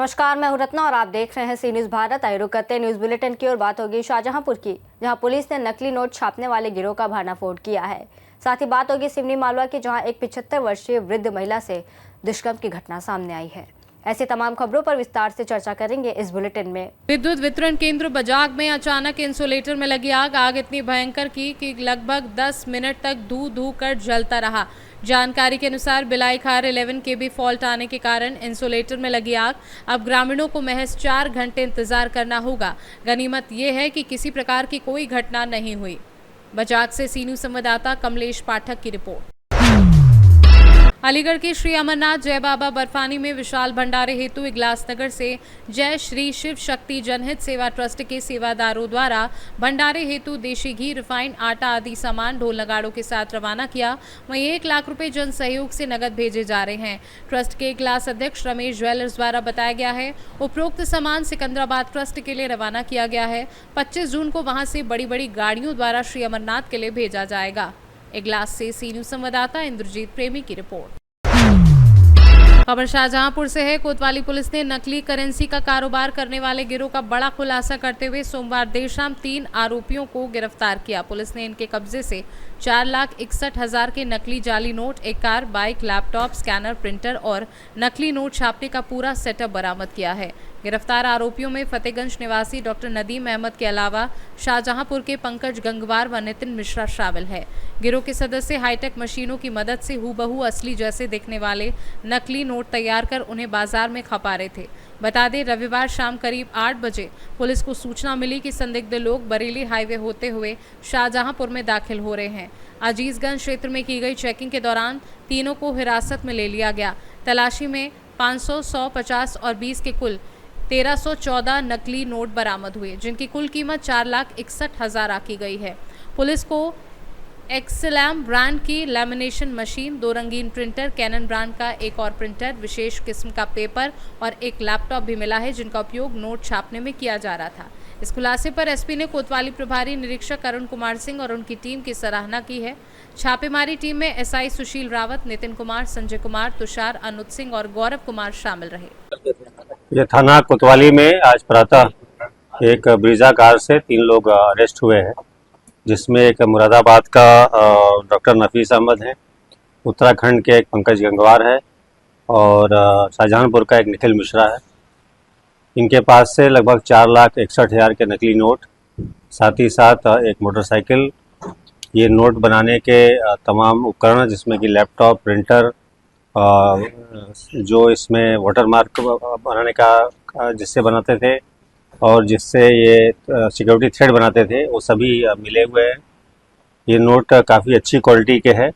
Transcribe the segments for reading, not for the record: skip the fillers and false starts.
नमस्कार, मैं हूं रत्ना और आप देख रहे हैं सी न्यूज भारत। आइए रुक करते हैं न्यूज बुलेटिन की और बात होगी शाहजहांपुर की, जहां पुलिस ने नकली नोट छापने वाले गिरोह का भंडाफोड़ किया है। साथ ही बात होगी सिवनी मालवा की, जहां एक 75 वर्षीय वृद्ध महिला से दुष्कर्म की घटना सामने आई है। ऐसी तमाम खबरों पर विस्तार से चर्चा करेंगे इस बुलेटिन में। विद्युत वितरण केंद्र बजाग में अचानक इंसुलेटर में लगी आग इतनी भयंकर की कि लगभग 10 मिनट तक धू धू कर जलता रहा। जानकारी के अनुसार बिलाई खार 11 केबी फॉल्ट आने के कारण इंसुलेटर में लगी आग। अब ग्रामीणों को महज 4 घंटे इंतजार करना होगा। गनीमत ये है कि किसी प्रकार की कोई घटना नहीं हुई। बजाग से सी न्यूज संवाददाता कमलेश पाठक की रिपोर्ट। अलीगढ़ के श्री अमरनाथ जय बाबा बर्फानी में विशाल भंडारे हेतु इगलास नगर से जय श्री शिव शक्ति जनहित सेवा ट्रस्ट के सेवादारों द्वारा भंडारे हेतु देशी घी, रिफाइंड आटा आदि सामान ढोल नगाड़ों के साथ रवाना किया। वहीं 1 लाख रुपए जन सहयोग से नगद भेजे जा रहे हैं। ट्रस्ट के इगलास अध्यक्ष रमेश ज्वेलर्स द्वारा बताया गया है, उपरोक्त सामान सिकंदराबाद ट्रस्ट के लिए रवाना किया गया है। 25 जून को वहां से बड़ी बड़ी गाड़ियों द्वारा श्री अमरनाथ के लिए भेजा जाएगा। इगलास से सी न्यूज संवाददाता इंद्रजीत प्रेमी की रिपोर्ट। खबर शाहजहांपुर से है। कोतवाली पुलिस ने नकली करेंसी का कारोबार करने वाले गिरोह का बड़ा खुलासा करते हुए सोमवार देर शाम 3 आरोपियों को गिरफ्तार किया। पुलिस ने इनके कब्जे से 4,61,000 के नकली जाली नोट, एक car, bike, laptop, scanner, printer और नकली नोट छापने का पूरा सेटअप बरामद किया है। गिरफ्तार आरोपियों में फतेहगंज निवासी डॉक्टर नदीम अहमद के अलावा शाहजहांपुर के पंकज गंगवार व नितिन मिश्रा शामिल है। गिरोह के सदस्य हाईटेक मशीनों की मदद से हूबहू असली जैसे दिखने वाले नकली नोट तैयार कर उन्हें बाजार में खपा रहे थे। बता दें, रविवार शाम करीब 8 बजे पुलिस को सूचना मिली कि संदिग्ध लोग बरेली हाईवे होते हुए शाहजहांपुर में दाखिल हो रहे हैं। अजीजगंज क्षेत्र में की गई चेकिंग के दौरान तीनों को हिरासत में ले लिया गया। तलाशी में 500, 100, 50 और 20 के कुल 1314 नकली नोट बरामद हुए, जिनकी कुल कीमत 4,61,000 आकी गई है। पुलिस को एक्सलैम ब्रांड की लैमिनेशन मशीन, 2 रंगीन प्रिंटर, कैनन ब्रांड का एक और प्रिंटर, विशेष किस्म का पेपर और एक लैपटॉप भी मिला है, जिनका उपयोग नोट छापने में किया जा रहा था। इस खुलासे पर एसपी ने कोतवाली प्रभारी निरीक्षक अरुण कुमार सिंह और उनकी टीम की सराहना की है। छापेमारी टीम में एसआई सुशील रावत, नितिन कुमार, संजय कुमार, तुषार, अनुज सिंह और गौरव कुमार शामिल रहे। ये थाना कोतवाली में आज प्रातः एक ब्रीजा कार से 3 लोग अरेस्ट हुए हैं, जिसमें एक मुरादाबाद का डॉक्टर नफीस अहमद है, उत्तराखंड के एक पंकज गंगवार है और शाहजहांपुर का एक निखिल मिश्रा है। इनके पास से लगभग 4,61,000 के नकली नोट, साथ ही साथ एक मोटरसाइकिल, ये नोट बनाने के तमाम उपकरण, जिसमें कि लैपटॉप, प्रिंटर, जो इसमें वाटरमार्क बनाने का जिससे बनाते थे और जिससे ये सिक्योरिटी थ्रेड बनाते थे, वो सभी मिले हुए हैं। ये नोट काफ़ी अच्छी क्वालिटी के हैं।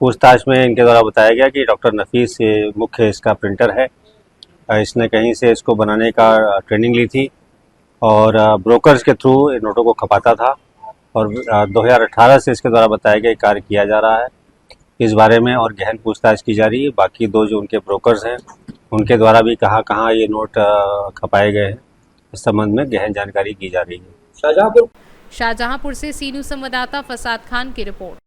पूछताछ में इनके द्वारा बताया गया कि डॉक्टर नफीस ये मुख्य इसका प्रिंटर है। इसने कहीं से इसको बनाने का ट्रेनिंग ली थी और ब्रोकर्स के थ्रू इन नोटों को खपाता था और 2018 से इसके द्वारा बताया गया कार्य किया जा रहा है। इस बारे में और गहन पूछताछ की जा रही है। बाकी 2 जो उनके ब्रोकर्स हैं, उनके द्वारा भी कहाँ ये नोट खपाए गए हैं, इस संबंध में गहन जानकारी की जा रही है। शाहजहांपुर से सी न्यूज संवाददाता फसाद खान की रिपोर्ट।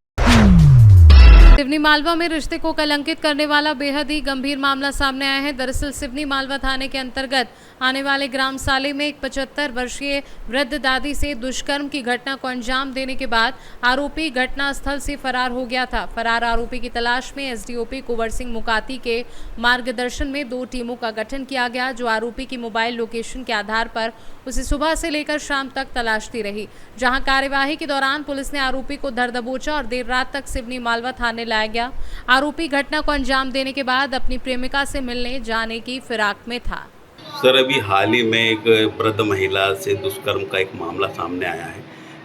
सिवनी मालवा में रिश्ते को कलंकित करने वाला बेहद ही गंभीर मामला सामने आया है। दरअसल सिवनी मालवा थाने के अंतर्गत आने वाले ग्राम साले में एक 75 वर्षीय वृद्ध दादी से दुष्कर्म की घटना को अंजाम देने के बाद आरोपी घटनास्थल से फरार हो गया था। फरार आरोपी की तलाश में एसडीओपी कुंवर सिंह मुकाती के मार्गदर्शन में 2 टीमों का गठन किया गया, जो आरोपी की मोबाइल लोकेशन के आधार पर उसे सुबह से लेकर शाम तक तलाशती रही। जहां कार्यवाही के दौरान पुलिस ने आरोपी को धर दबोचा और देर रात तक सिवनी मालवा थाने लाया गया। आरोपी घटना को अंजाम देने के बाद अपनी प्रेमिका से मिलने जाने की फिराक में था। सर, अभी हाल ही में एक वृद्ध महिला से दुष्कर्म का एक मामला सामने आया है।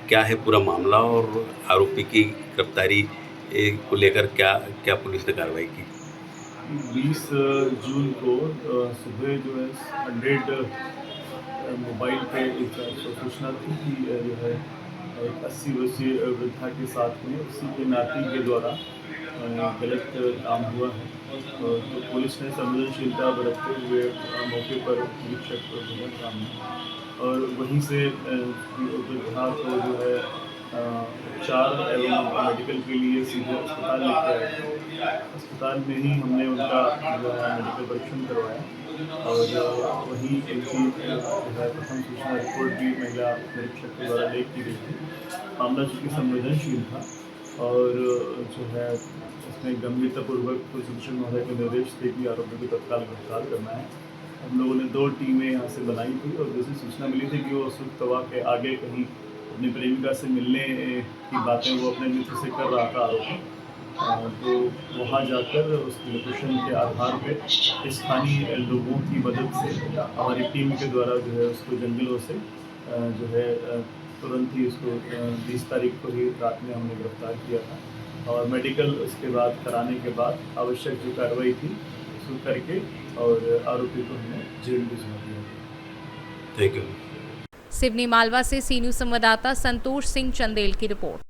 क्या है पूरा मामला और आरोपी की गिरफ्तारी को लेकर क्या पुलिस ने कार्रवाई की? 20 जून को सुबह जो है 100 मोबाइल पे एक सूचना थी कि जो है एक 80 वर्षीय वृद्धा के साथ में उसी के नाती के द्वारा गलत काम हुआ है। तो पुलिस ने संवेदनशीलता बरतते हुए मौके पर निरीक्षक भवन सामने और वहीं से वृद्धा को जो है उपचार एवं मेडिकल के लिए सीधे अस्पताल लेकर आए। अस्पताल में ही हमने उनका जो है मेडिकल परीक्षण करवाया और वहीं इनकी जो है प्रथम सूचना रिपोर्ट भी महिला निरीक्षक के द्वारा लेख की गई थी। मामला चूँकि संवेदनशील था और जो है इसमें गंभीरतापूर्वक पुलिस अधीक्षक महोदय के निर्देश थे कि आरोपी को तत्काल गिरफ्तार करना है। हम लोगों ने 2 टीमें यहाँ से बनाई थी और जैसे सूचना मिली थी कि वो सुतवा के आगे कहीं अपनी प्रेमिका से मिलने की बातें वो अपने मित्र से कर रहा था आरोपी, तो वहाँ जाकर उस लोकेशन के आधार पे स्थानीय लोगों की मदद से हमारी टीम के द्वारा जो है उसको जंगलों से जो है तुरंत ही उसको 20 तारीख को ही रात में हमने गिरफ्तार किया था और मेडिकल उसके बाद कराने के बाद आवश्यक जो कार्रवाई थी उसको करके और आरोपी को हमने जेल भिजवा दिया। Thank you. सिवनी मालवा से सी न्यूज संवाददाता संतोष सिंह चंदेल की रिपोर्ट।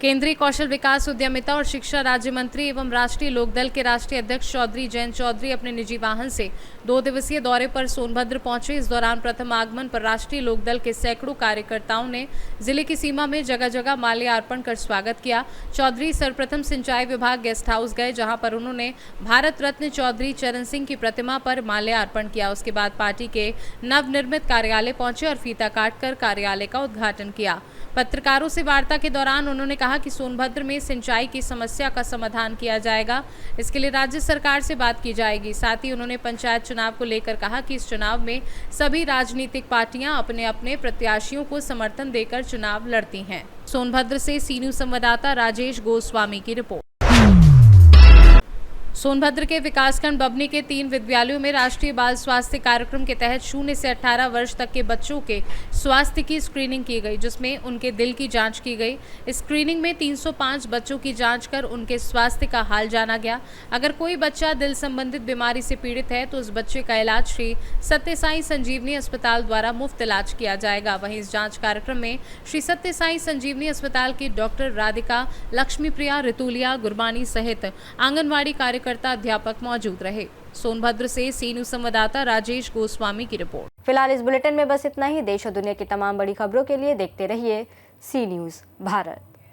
केंद्रीय कौशल विकास, उद्यमिता और शिक्षा राज्य मंत्री एवं राष्ट्रीय लोकदल के राष्ट्रीय अध्यक्ष चौधरी जयंत चौधरी अपने निजी वाहन से 2 दिवसीय दौरे पर सोनभद्र पहुंचे। इस दौरान प्रथम आगमन पर राष्ट्रीय लोकदल के सैकड़ों कार्यकर्ताओं ने जिले की सीमा में जगह जगह माल्यार्पण कर स्वागत किया। चौधरी सर्वप्रथम सिंचाई विभाग गेस्ट हाउस गए, जहां पर उन्होंने भारत रत्न चौधरी चरण सिंह की प्रतिमा पर माल्यार्पण किया। उसके बाद पार्टी के नवनिर्मित कार्यालय पहुंचे और फीता काटकर कार्यालय का उद्घाटन किया। पत्रकारों से वार्ता के दौरान उन्होंने कहा कि सोनभद्र में सिंचाई की समस्या का समाधान किया जाएगा, इसके लिए राज्य सरकार से बात की जाएगी। साथ ही उन्होंने पंचायत चुनाव को लेकर कहा कि इस चुनाव में सभी राजनीतिक पार्टियां अपने अपने प्रत्याशियों को समर्थन देकर चुनाव लड़ती हैं। सोनभद्र से सी न्यूज संवाददाता राजेश गोस्वामी की रिपोर्ट। सोनभद्र के विकासखंड बबनी के 3 विद्यालयों में राष्ट्रीय बाल स्वास्थ्य कार्यक्रम के तहत 0 से 18 वर्ष तक के बच्चों के स्वास्थ्य की स्क्रीनिंग की गई, जिसमें उनके दिल की जांच की गई। इस स्क्रीनिंग में 305 बच्चों की जांच कर उनके स्वास्थ्य का हाल जाना गया। अगर कोई बच्चा दिल संबंधित बीमारी से पीड़ित है तो उस बच्चे का इलाज श्री सत्य साई संजीवनी अस्पताल द्वारा मुफ्त इलाज किया जाएगा। वहीं इस जाँच कार्यक्रम में श्री सत्य साई संजीवनी अस्पताल की डॉक्टर राधिका, लक्ष्मी प्रिया, ऋतुलिया, गुरबानी सहित आंगनवाड़ी कार्यकर्ता, अध्यापक मौजूद रहे। सोनभद्र से सी न्यूज संवाददाता राजेश गोस्वामी की रिपोर्ट। फिलहाल इस बुलेटिन में बस इतना ही। देश और दुनिया की तमाम बड़ी खबरों के लिए देखते रहिए सी न्यूज भारत।